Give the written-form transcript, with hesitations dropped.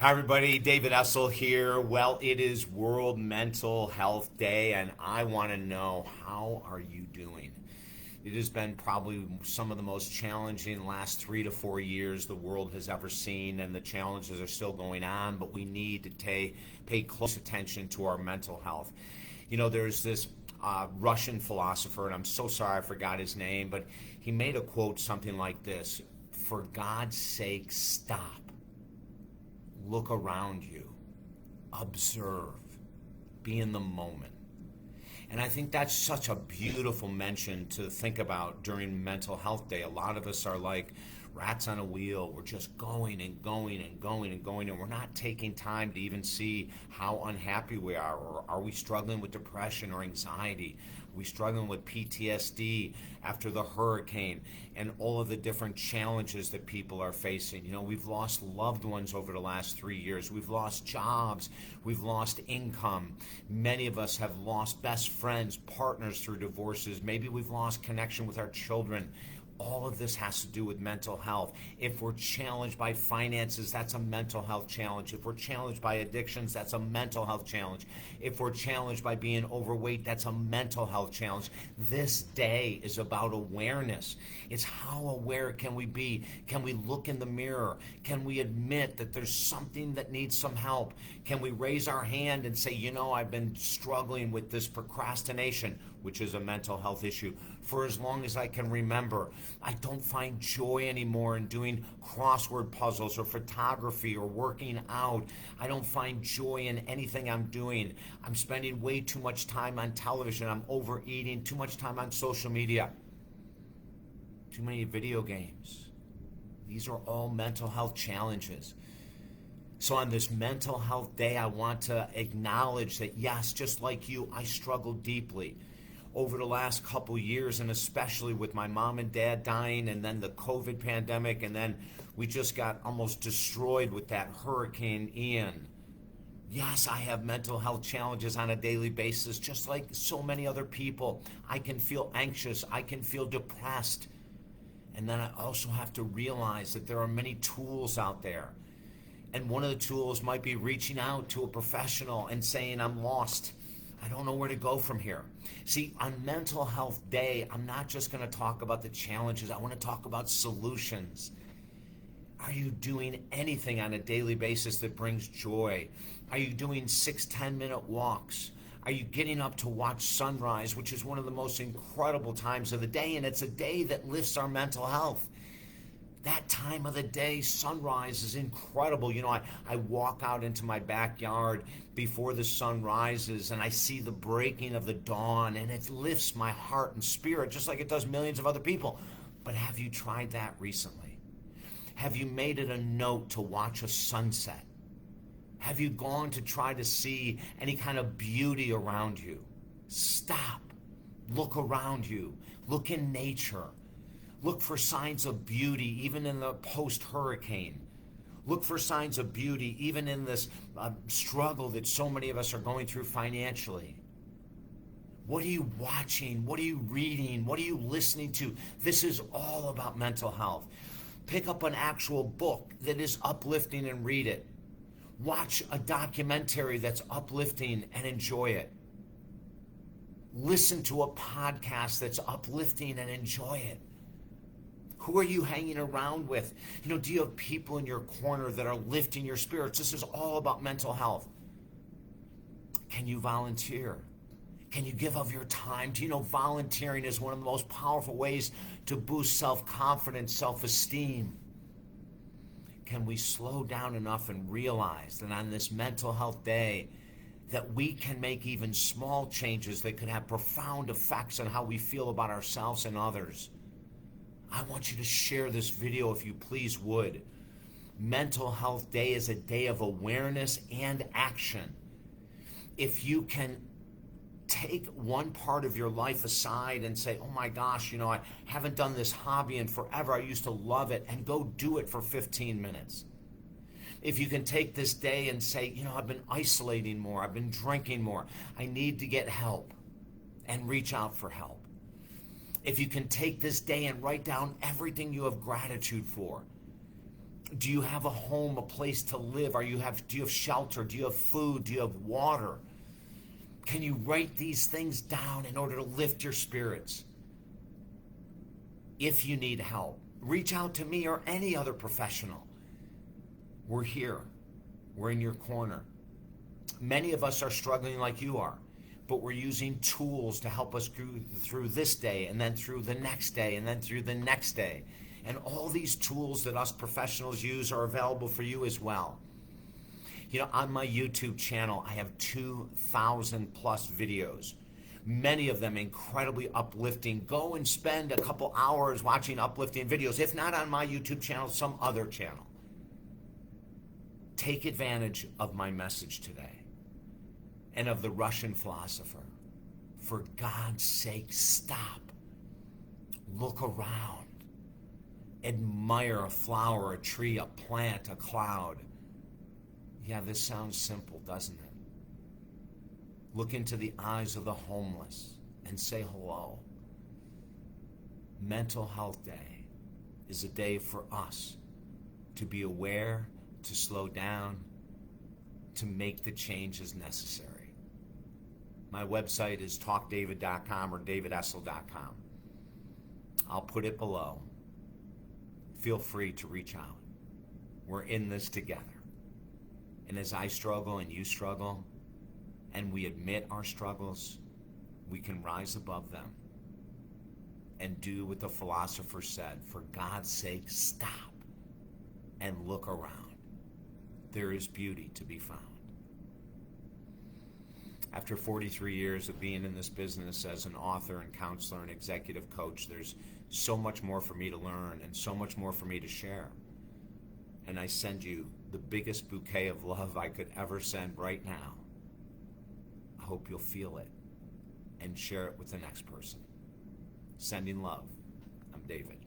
Hi, everybody. David Essel here. Well, it is World Mental Health Day, and I want to know, how are you doing? It has been probably some of the most challenging last 3 to 4 years the world has ever seen, and the challenges are still going on, but we need to pay close attention to our mental health. There's this Russian philosopher, and I'm so sorry I forgot his name, but he made a quote something like this: "For God's sake, stop. Look around you, observe, be in the moment." And I think that's such a beautiful mention to think about during Mental Health Day. A lot of us are like rats on a wheel. We're just going and going and going and going, and we're not taking time to even see how unhappy we are. Or are we struggling with depression or anxiety? Are we struggling with PTSD after the hurricane and all of the different challenges that people are facing? We've lost loved ones over the last 3 years. We've lost jobs. We've lost income. Many of us have lost best friends, partners through divorces. Maybe we've lost connection with our children. All of this has to do with mental health. If we're challenged by finances, that's a mental health challenge. If we're challenged by addictions, that's a mental health challenge. If we're challenged by being overweight, that's a mental health challenge. This day is about awareness. It's how aware can we be? Can we look in the mirror? Can we admit that there's something that needs some help? Can we raise our hand and say, I've been struggling with this procrastination, which is a mental health issue, for as long as I can remember. I don't find joy anymore in doing crossword puzzles or photography or working out. I don't find joy in anything I'm doing. I'm spending way too much time on television. I'm overeating, too much time on social media, too many video games. These are all mental health challenges. So on this Mental Health Day, I want to acknowledge that, yes, just like you, I struggle deeply over the last couple years, and especially with my mom and dad dying, and then the COVID pandemic, and then we just got almost destroyed with that Hurricane Ian. Yes, I have mental health challenges on a daily basis, just like so many other people. I can feel anxious. I can feel depressed. And then I also have to realize that there are many tools out there. And one of the tools might be reaching out to a professional and saying, I'm lost. I don't know where to go from here. See, on Mental Health Day, I'm not just going to talk about the challenges. I want to talk about solutions. Are you doing anything on a daily basis that brings joy? Are you doing 6-10-minute walks? Are you getting up to watch sunrise, which is one of the most incredible times of the day, and it's a day that lifts our mental health. That time of the day, sunrise, is incredible. I walk out into my backyard before the sun rises, and I see the breaking of the dawn, and it lifts my heart and spirit just like it does millions of other people. But have you tried that recently? Have you made it a note to watch a sunset? Have you gone to try to see any kind of beauty around you? Stop. Look around you. Look in nature. Look for signs of beauty even in the post-hurricane. Look for signs of beauty even in this struggle that so many of us are going through financially. What are you watching? What are you reading? What are you listening to? This is all about mental health. Pick up an actual book that is uplifting and read it. Watch a documentary that's uplifting and enjoy it. Listen to a podcast that's uplifting and enjoy it. Who are you hanging around with? Do you have people in your corner that are lifting your spirits? This is all about mental health. Can you volunteer? Can you give of your time? Do you know volunteering is one of the most powerful ways to boost self-confidence, self-esteem? Can we slow down enough and realize that on this Mental Health Day that we can make even small changes that could have profound effects on how we feel about ourselves and others? I want you to share this video if you please would. Mental Health Day is a day of awareness and action. If you can take one part of your life aside and say, oh my gosh, I haven't done this hobby in forever. I used to love it, and go do it for 15 minutes. If you can take this day and say, I've been isolating more. I've been drinking more. I need to get help, and reach out for help. If you can take this day and write down everything you have gratitude for, Do you have a home, a place to live? Do you have shelter? Do you have food? Do you have water? Can you write these things down in order to lift your spirits? If you need help, reach out to me or any other professional. We're here. We're in your corner. Many of us are struggling like you are, but we're using tools to help us through this day, and then through the next day, and then through the next day. And all these tools that us professionals use are available for you as well. You know, on my YouTube channel, I have 2,000 plus videos, many of them incredibly uplifting. Go and spend a couple hours watching uplifting videos, if not on my YouTube channel, some other channel. Take advantage of my message today and of the Russian philosopher. For God's sake, stop. Look around. Admire a flower, a tree, a plant, a cloud. Yeah, this sounds simple, doesn't it? Look into the eyes of the homeless and say hello. Mental Health Day is a day for us to be aware, to slow down, to make the changes necessary. My website is talkdavid.com or davidessel.com. I'll put it below. Feel free to reach out. We're in this together. And as I struggle and you struggle, and we admit our struggles, we can rise above them and do what the philosopher said. For God's sake, stop and look around. There is beauty to be found. After 43 years of being in this business as an author and counselor and executive coach, there's so much more for me to learn and so much more for me to share. And I send you the biggest bouquet of love I could ever send right now. I hope you'll feel it and share it with the next person. Sending love. I'm David.